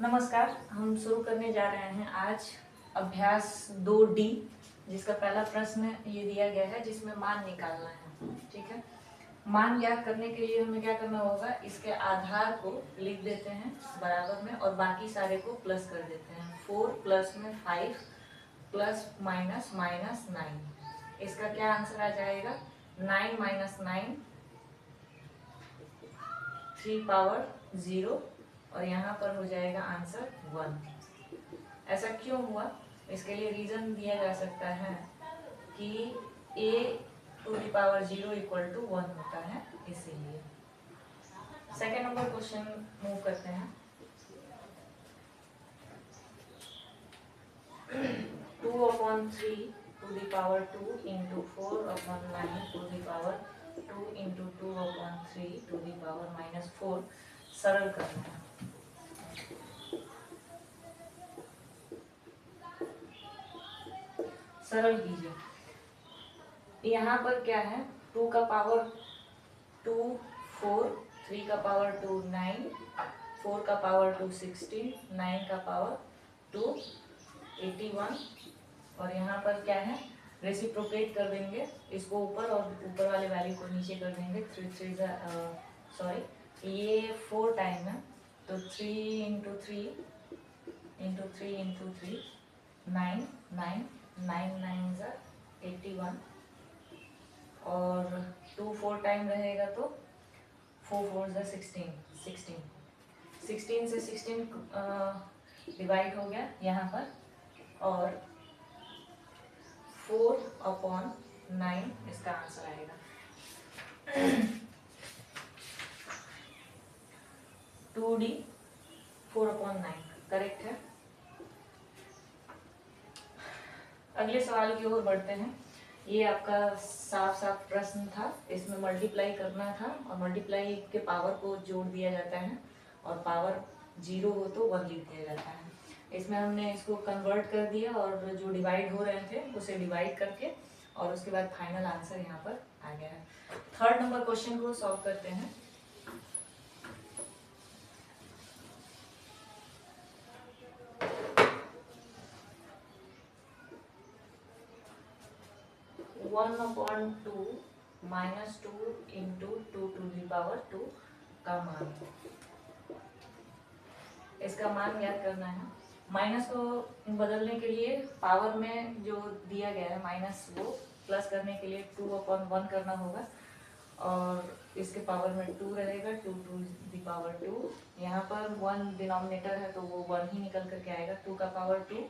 नमस्कार। हम शुरू करने जा रहे हैं आज अभ्यास 2D, जिसका पहला प्रश्न ये दिया गया है जिसमें मान निकालना है। ठीक है, मान ज्ञात करने के लिए हमें क्या करना होगा, इसके आधार को लिख देते हैं बराबर में और बाकी सारे को प्लस कर देते हैं। 4 प्लस में 5 प्लस माइनस माइनस 9, इसका क्या आंसर आ जाएगा 9 माइनस 9 3 पावर 0 और यहाँ पर हो जाएगा आंसर 1। ऐसा क्यों हुआ, इसके लिए रीजन दिया जा सकता है कि a to the power 0 equal to 1 होता है, इसीलिए। सेकेंड नंबर क्वेश्चन मूव करते हैं। 2/3 to the power 2 into 4/9 to the power 2 into 2/3 to the power -4 सरल करना है। सरल कीजिए। यहाँ पर क्या है, 2 का पावर 2 4, 3 का पावर 2 9, 4 का पावर 2 16, 9 का पावर 2 81 और यहाँ पर क्या है, रेसिप्रोकेट कर देंगे इसको ऊपर और ऊपर वाले वैल्यू को नीचे कर देंगे। 3 ये 4 टाइम है तो 3 इंटू 3 इंटू 3 इंटू 3 9 9 9 9 ज़ा 81 और 2 4 टाइम रहेगा तो 4 4 ज़ा 16 से 16 डिवाइड हो गया यहाँ पर और 4/9 इसका आंसर आएगा। 2D 4/9 करेक्ट है। अगले सवाल की ओर बढ़ते हैं। ये आपका साफ साफ प्रश्न था, इसमें मल्टीप्लाई करना था और मल्टीप्लाई के पावर को जोड़ दिया जाता है और पावर 0 हो तो 1 लिख दिया जाता है। इसमें हमने इसको कन्वर्ट कर दिया और जो डिवाइड हो रहे थे उसे डिवाइड करके और उसके बाद फाइनल आंसर यहाँ पर आ गया है। थर्ड नंबर क्वेश्चन को सॉल्व करते हैं। One upon 2 minus 2 into 2 to the power 2 का मान, इसका मान ज्ञात करना है। माइनस को बदलने के लिए पावर में जो दिया गया है माइनस वो प्लस करने के लिए 2/1 करना होगा और इसके पावर में 2 रहेगा, 2 टू द पावर 2। यहाँ पर 1 डिनोमिनेटर है तो वो 1 ही निकल करके आएगा, 2 का पावर 2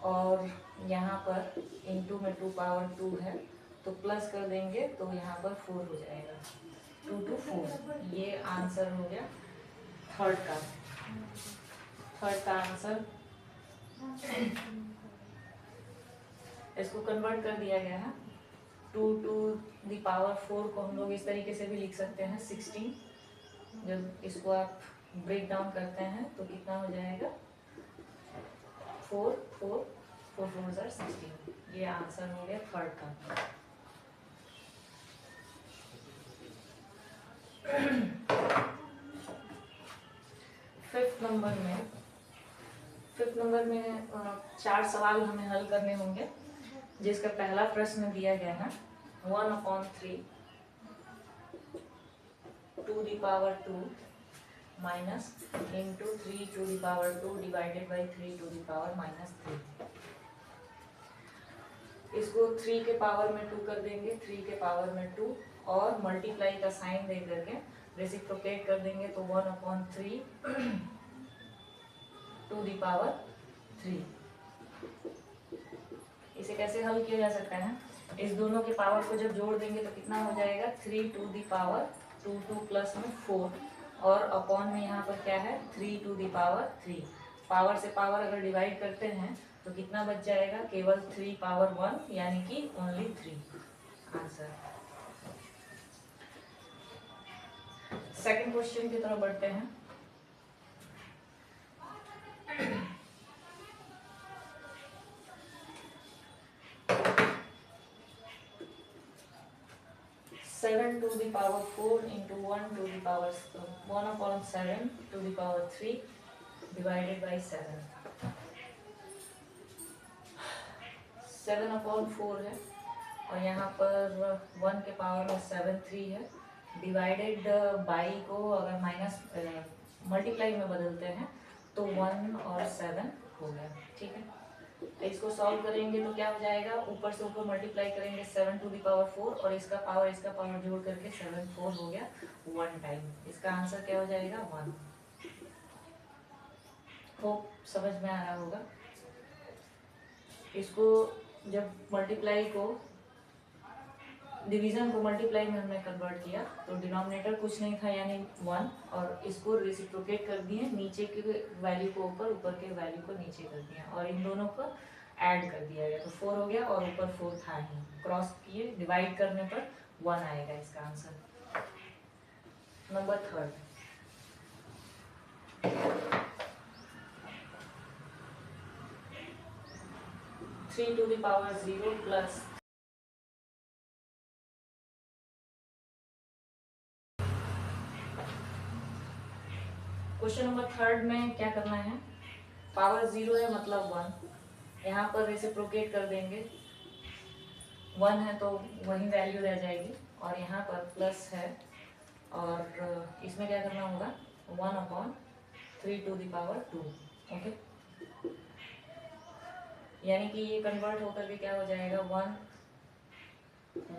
और यहाँ पर इंटू में 2 पावर 2 है तो प्लस कर देंगे तो यहाँ पर 4 हो जाएगा, 2 to 4। ये आंसर हो गया थर्ड का आंसर। इसको कन्वर्ट कर दिया गया है। 2 टू द पावर 4 को हम लोग इस तरीके से भी लिख सकते हैं 16। जब इसको आप ब्रेक डाउन करते हैं तो कितना हो जाएगा 4 4 4 4 ज़ा 16। ये आंसर हो गया थर्ड का। फिफ्थ नंबर में 4 सवाल हमें हल करने होंगे, जिसका पहला प्रश्न दिया गया है 1/3 to the power 2 minus into 3 to the power 2 divided by 3 to the power -3। इसको 3 के पावर में 2 कर देंगे, 3 के पावर में 2 और मल्टीप्लाई का साइन दे करके रेसिप्रोकेट कर देंगे तो 1/3 टू द पावर 3। इसे कैसे हल किया जा सकता है, इस दोनों के पावर को जब जोड़ देंगे तो कितना हो जाएगा 3 टू द पावर 2 2 प्लस में 4 और अपॉन में यहाँ पर क्या है 3 टू द पावर 3। पावर से पावर अगर डिवाइड करते हैं तो कितना बच जाएगा, केवल 3 पावर 1 यानी कि ओनली 3 आंसर। सेकंड क्वेश्चन की तरफ बढ़ते हैं। Seven to the power 4 into 1 to the power 1/7 to the power 3 divided by 7/4 है, और यहाँ पर 1 के पावर में 7 3 है। डिवाइडेड बाई को अगर माइनस मल्टीप्लाई में बदलते हैं तो 1 और 7 हो गया। ठीक है, तो इसको सॉल्व करेंगे तो क्या हो जाएगा, ऊपर से ऊपर मल्टीप्लाई करेंगे 7/4 और इसका पावर जोड़ करके 7 4 हो गया 1 टाइम। इसका आंसर क्या हो जाएगा 1। होप समझ में आ रहा होगा। इसको जब मल्टीप्लाई को डिवीजन को मल्टीप्लाई में हमने कन्वर्ट किया तो डिनोमिनेटर कुछ नहीं था यानी 1, और इसको रेसिप्रोकेट कर दिए, नीचे के वैल्यू को ऊपर, ऊपर के वैल्यू को नीचे कर दिया और इन दोनों को ऐड कर दिया गया तो 4 हो गया, और ऊपर 4 था ही, क्रॉस किए, डिवाइड करने पर 1 आएगा इसका answer. Number 3 3⁻0 plus question number 3 में क्या करना है, पावर 0 है मतलब 1, यहाँ पर रेसिप्रोकेट कर देंगे, 1 है तो वही वैल्यू रह जाएगी, और यहाँ पर प्लस है, और इसमें क्या करना होगा 1/3⁻2। ओके, यानी कि ये कन्वर्ट होकर के क्या हो जाएगा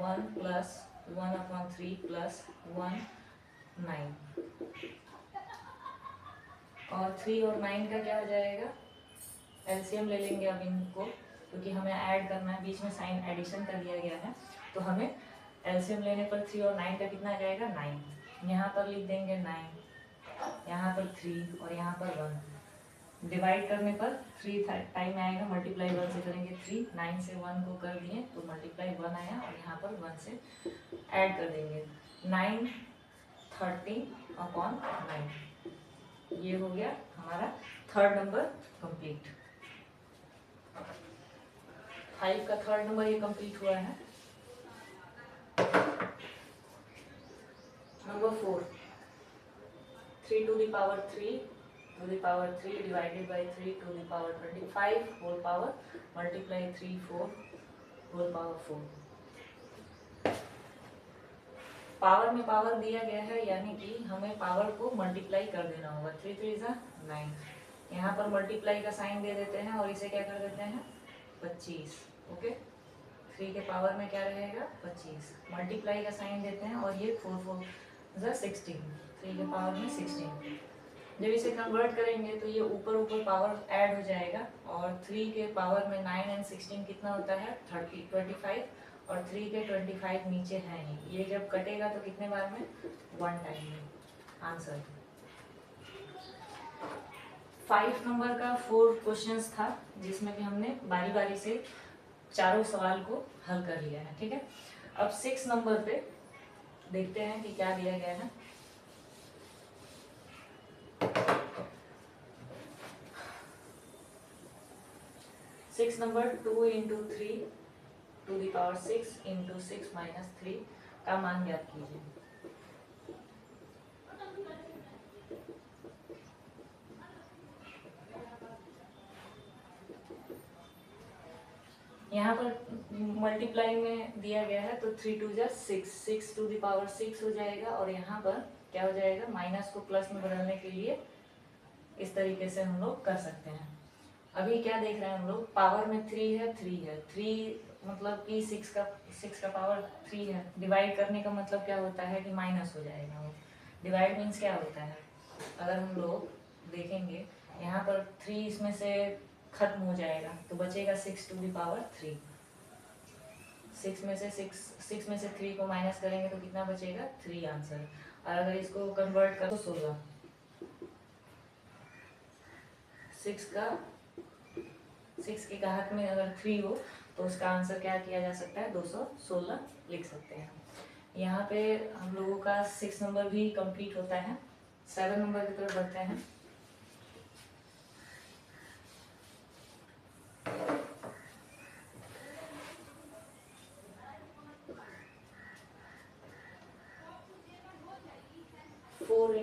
1 प्लस 1/3 प्लस 1 9, और 3 और 9 का क्या हो जाएगा, एलसीएम ले लेंगे अब इनको, क्योंकि हमें ऐड करना है, बीच में साइन एडिशन कर दिया गया है तो हमें एलसीएम लेने पर 3 और 9 का कितना आ जाएगा 9। यहाँ पर लिख देंगे 9, यहाँ पर 3 और यहाँ पर 1। डिवाइड करने पर 3 टाइम आएगा, मल्टीप्लाई 1 से करेंगे 3, 9 से 1 को कर दिए तो मल्टीप्लाई 1 आया, और यहाँ पर 1 से ऐड कर देंगे 9 13/9। ये हो गया हमारा 3rd नंबर कंप्लीट। 5 का 3rd नंबर ये कंप्लीट हुआ है। नंबर 4 3⁻3 डिवाइडेड बाई 3⁻25 whole power multiply 3 4 whole power 4। Power में पावर दिया गया है, यानी कि हमें पावर को मल्टीप्लाई कर देना होगा। 3 3 जा 9, यहाँ पर मल्टीप्लाई का साइन दे देते हैं और इसे क्या कर देते हैं 25। ओके, 3 के पावर में क्या रहेगा 25, मल्टीप्लाई का साइन देते हैं, और ये 4 4 जा 16, 3 के पावर में 16। जब इसे कन्वर्ट करेंगे तो ये ऊपर ऊपर पावर ऐड हो जाएगा, और 3 के पावर में 9 एंड 16 कितना होता है 25, और 3 के 25 नीचे है ही, ये जब कटेगा तो कितने बार में 1 टाइम में। आंसर 5 नंबर का 4 क्वेश्चंस था, जिसमें कि हमने बारी बारी से चारों सवाल को हल कर लिया है। ठीक है, अब 6 नंबर पे देखते हैं कि क्या दिया गया है। सिक्स नंबर 2 × 3⁻6 × 6 - 3 का मान ज्ञात कीजिए। यहाँ पर मल्टीप्लाई में दिया गया है तो 3 2 जा 6, 6⁻6 हो जाएगा, और यहाँ पर क्या हो जाएगा, माइनस को प्लस में बदलने के लिए इस तरीके से हम लोग कर सकते हैं। अभी क्या देख रहे हैं हम लोग, पावर में 3 है, 3 मतलब कि 6 का पावर 3 है। डिवाइड करने का मतलब क्या होता है कि माइनस हो जाएगा वो। डिवाइड मीन्स क्या होता है, अगर हम लोग देखेंगे यहाँ पर 3 इसमें से खत्म हो जाएगा तो बचेगा 6⁻3। 6 में से 3 को माइनस करेंगे तो कितना बचेगा 3 आंसर। और अगर इसको कन्वर्ट कर तो 16, 6 की घात में अगर 3 हो तो उसका आंसर क्या किया जा सकता है 216 लिख सकते हैं। यहाँ पे हम लोगों का 6 नंबर भी कंप्लीट होता है। 7 नंबर की तरफ बढ़ते हैं। (4 ×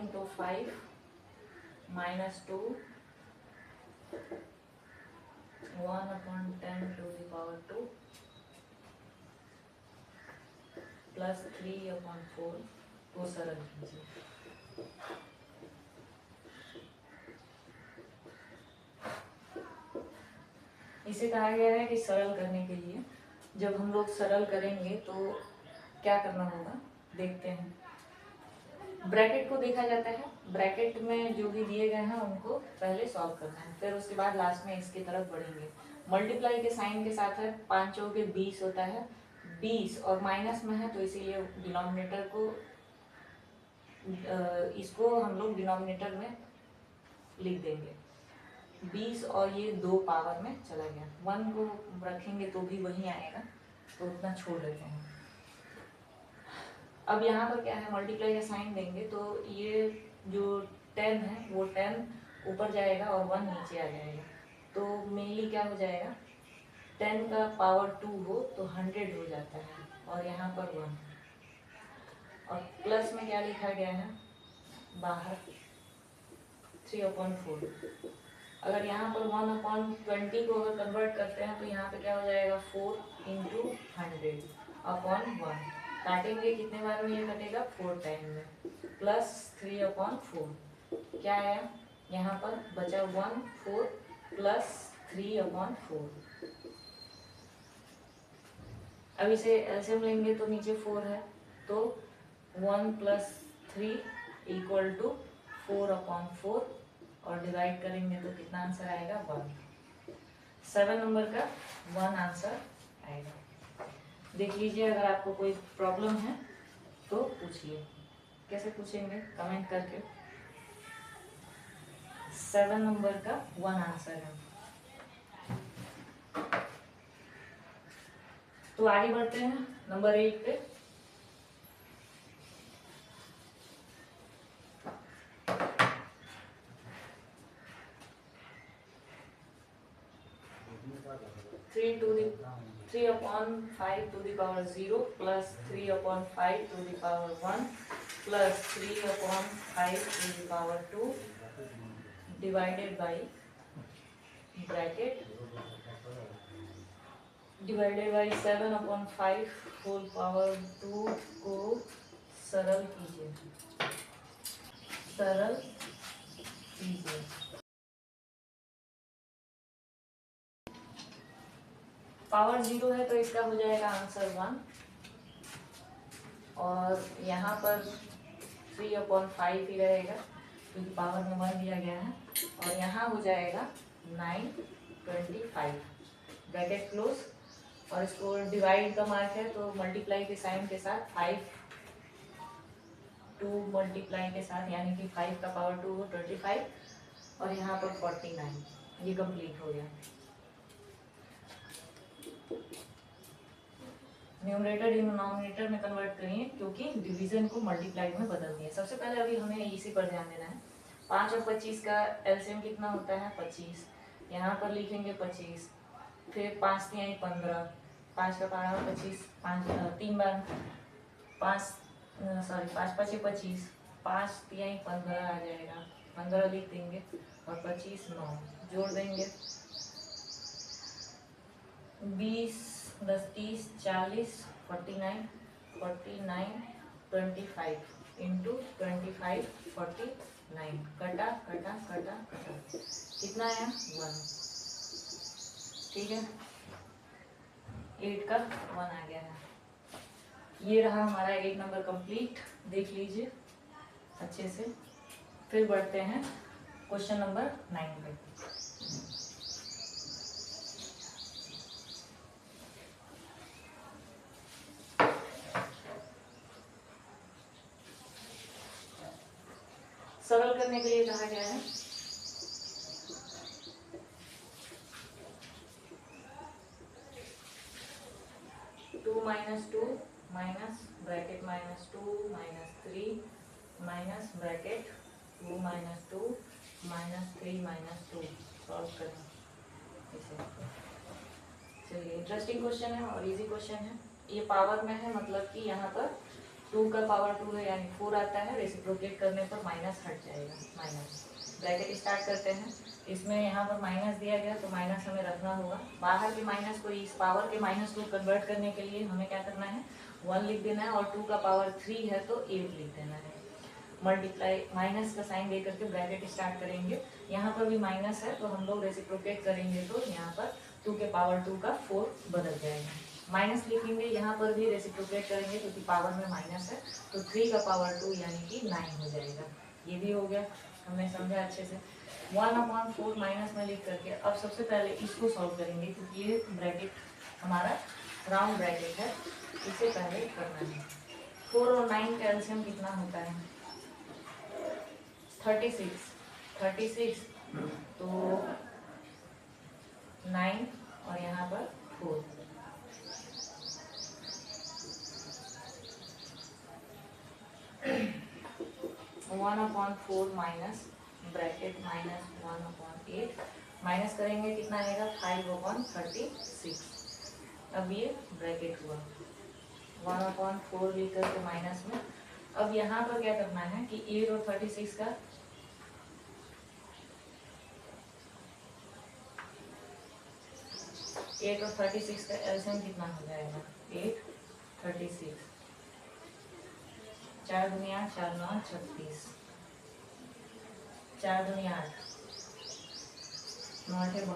5 - 2 1/10⁻², प्लस 3/4 को सरल कीजिए। इसे कहा गया है कि सरल करने के लिए जब हम लोग सरल करेंगे तो क्या करना होगा, देखते हैं। ब्रैकेट को देखा जाता है, ब्रैकेट में जो भी दिए गए हैं उनको पहले सॉल्व करना है, फिर उसके बाद लास्ट में इसकी तरफ बढ़ेंगे। मल्टीप्लाई के साइन के साथ है, 5 चौके 20 होता है, 20 और माइनस में है तो इसीलिए डिनोमिनेटर को इसको हम लोग डिनोमिनेटर में लिख देंगे। 20 और ये 2 पावर में चला गया, 1 को रखेंगे तो भी वही आएगा, तो उतना छोड़ देते हैं। अब यहाँ पर क्या है, मल्टीप्लाई का साइन देंगे तो ये जो 10 है वो 10 ऊपर जाएगा और 1 नीचे आ जाएगा, तो मेनली क्या हो जाएगा, 10 का पावर 2 हो तो 100 हो जाता है, और यहाँ पर 1, और प्लस में क्या लिखा गया है बाहर 3/4। अगर यहाँ पर 1/20 को अगर कन्वर्ट करते हैं तो यहाँ पे क्या हो जाएगा, 4 × 100/1। काटेंगे कितने बार में ये कटेगा, 4 टाइम में, प्लस 3/4 क्या आया, यहाँ पर बचा 1 4 प्लस 3/4। अब इसे एलसीएम लेंगे तो नीचे 4 है, तो 1 + 3 = 4/4, और डिवाइड करेंगे तो कितना आंसर आएगा, 1। 7 नंबर का 1 आंसर आएगा। देख लीजिए, अगर आपको कोई प्रॉब्लम है तो पूछिए। कैसे पूछेंगे, कमेंट करके। 7 नंबर का 1 आंसर है। तो आगे बढ़ते हैं नंबर 8 पे। (3/5⁵ plus 3/5⁵1 plus 3/5⁵2 divided by bracket divided by 7/5² को सरल कीजिए, सरल कीजिए। पावर 0 है तो इसका हो जाएगा आंसर 1, और यहाँ पर 3/5 ही रहेगा क्योंकि पावर में 1 दिया गया है, और यहाँ हो जाएगा 9/25 ब्रैकेट क्लोज, और इसको डिवाइड का मार्क है तो मल्टीप्लाई के साइन के साथ 5 2 मल्टीप्लाई के साथ, यानी कि 5 का पावर 2 हो 25, और यहाँ पर 49। ये कंप्लीट हो गया। न्यूमरेटर डिनोमिनेटर में कन्वर्ट करिए क्योंकि डिवीजन को मल्टीप्लाई में बदल दिया। सबसे पहले अभी हमें इसी पर ध्यान देना है। 5 और 25 का एलसीएम कितना होता है, 25। यहाँ पर लिखेंगे 25, फिर 5 × 15, 5 का पावर 25, 5 3 बार 5 5 × 5 = 25, 5 × 15 आ जाएगा, 15 लिख देंगे, और 25 9 जोड़ देंगे, 20 10 30 40 49 25 इंटू 25 49, कटा कटा कटा कटा, कितना आया 1। ठीक है, 8 का 1 आ गया है। ये रहा हमारा 8 नंबर कंप्लीट। देख लीजिए अच्छे से। फिर बढ़ते हैं क्वेश्चन नंबर 9 पे। सरल करने के लिए कहा गया है (2 - 2 minus bracket -2 - 3 minus bracket 2 - 2 -3 -2 solve करें इसे। चलिए, इंटरेस्टिंग क्वेश्चन है और इजी क्वेश्चन है। ये पावर में है, मतलब कि यहाँ पर 2 का पावर 2 है, यानी 4 आता है, रेसिप्रोकेट करने पर माइनस हट जाएगा, माइनस ब्रैकेट स्टार्ट करते हैं। इसमें यहाँ पर माइनस दिया गया तो माइनस हमें रखना होगा। बाहर के माइनस को इस पावर के माइनस को कन्वर्ट करने के लिए हमें क्या करना है, 1 लिख देना है, और 2 का पावर 3 है तो 8 लिख देना है। मल्टीप्लाई माइनस का साइन दे करके ब्रैकेट स्टार्ट करेंगे। यहाँ पर भी माइनस है तो हम लोग रेसिप्रोकेट करेंगे तो यहाँ पर 2 के पावर 2 का 4 बदल जाएगा। माइनस लिखेंगे, यहाँ पर भी रेसिप्रोकेट करेंगे क्योंकि पावर में माइनस है तो 3 का पावर 2 यानी कि 9 हो जाएगा। ये भी हो गया, हमने समझा अच्छे से। 1/4 माइनस में लिख करके अब सबसे पहले इसको सॉल्व करेंगे क्योंकि ये ब्रैकेट हमारा राउंड ब्रैकेट है, इसे पहले करना है। 4 और 9 का एलसीएम कितना होता है, 36 तो 9 और यहाँ पर 4। One upon 4 minus bracket minus 1/8 minus करेंगे कितना आएगा 5/36। अब ये ब्रैकेट हुआ 1/4 लिख करके माइनस में। अब यहाँ पर क्या करना है कि 8 और 36 का 8 और 36 का एलसीएम कितना हो जाएगा 8 36, 4 दुनिया 4 9 36, 4 दुनिया 8 9 72।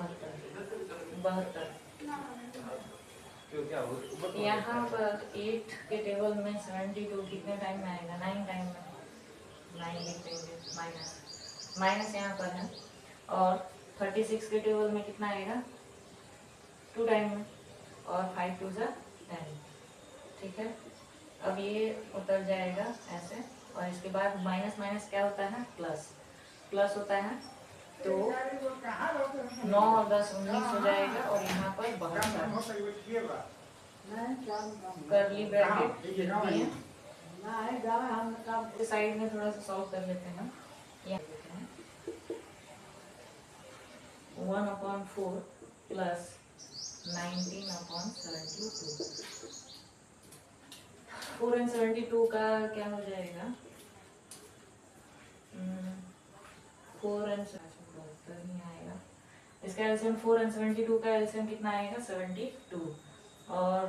यहाँ पर 8 के टेबल में 72 कितने टाइम में आएगा 9 टाइम में, 9 लिख देंगे माइनस यहाँ पर है। और 36 के टेबल में कितना आएगा 2 टाइम में, और 5 2 10। ठीक है, अब ये उतर जाएगा ऐसे, और इसके बाद माइनस माइनस क्या होता है प्लस होता है तो 9 और 10 19 हो जाएगा। और यहाँ पर 72 करली ब्रैकेट साइड में थोड़ा सा सॉल्व कर लेते हैं। 1/4 प्लस 19/72। 4 and 72 का क्या हो जाएगा 4 and 72 नहीं आएगा। इसका एलसीएम 4 and 72 का एलसीएम कितना आएगा 72, और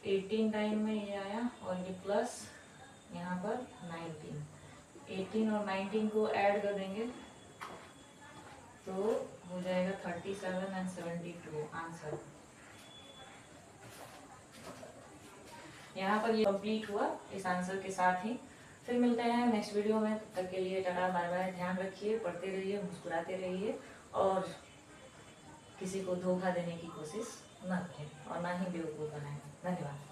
18 टाइम में ये आया, और ये प्लस यहाँ पर 18 और 19 को ऐड कर देंगे तो हो जाएगा 37 and 72 आंसर। यहाँ पर ये कंप्लीट हुआ इस आंसर के साथ ही। फिर मिलते हैं नेक्स्ट वीडियो में, तब तक के लिए टाटा बाय बाय। ध्यान रखिए, पढ़ते रहिए, मुस्कुराते रहिए, और किसी को धोखा देने की कोशिश न करें और ना ही बेवकूफ़ बनाएं। धन्यवाद।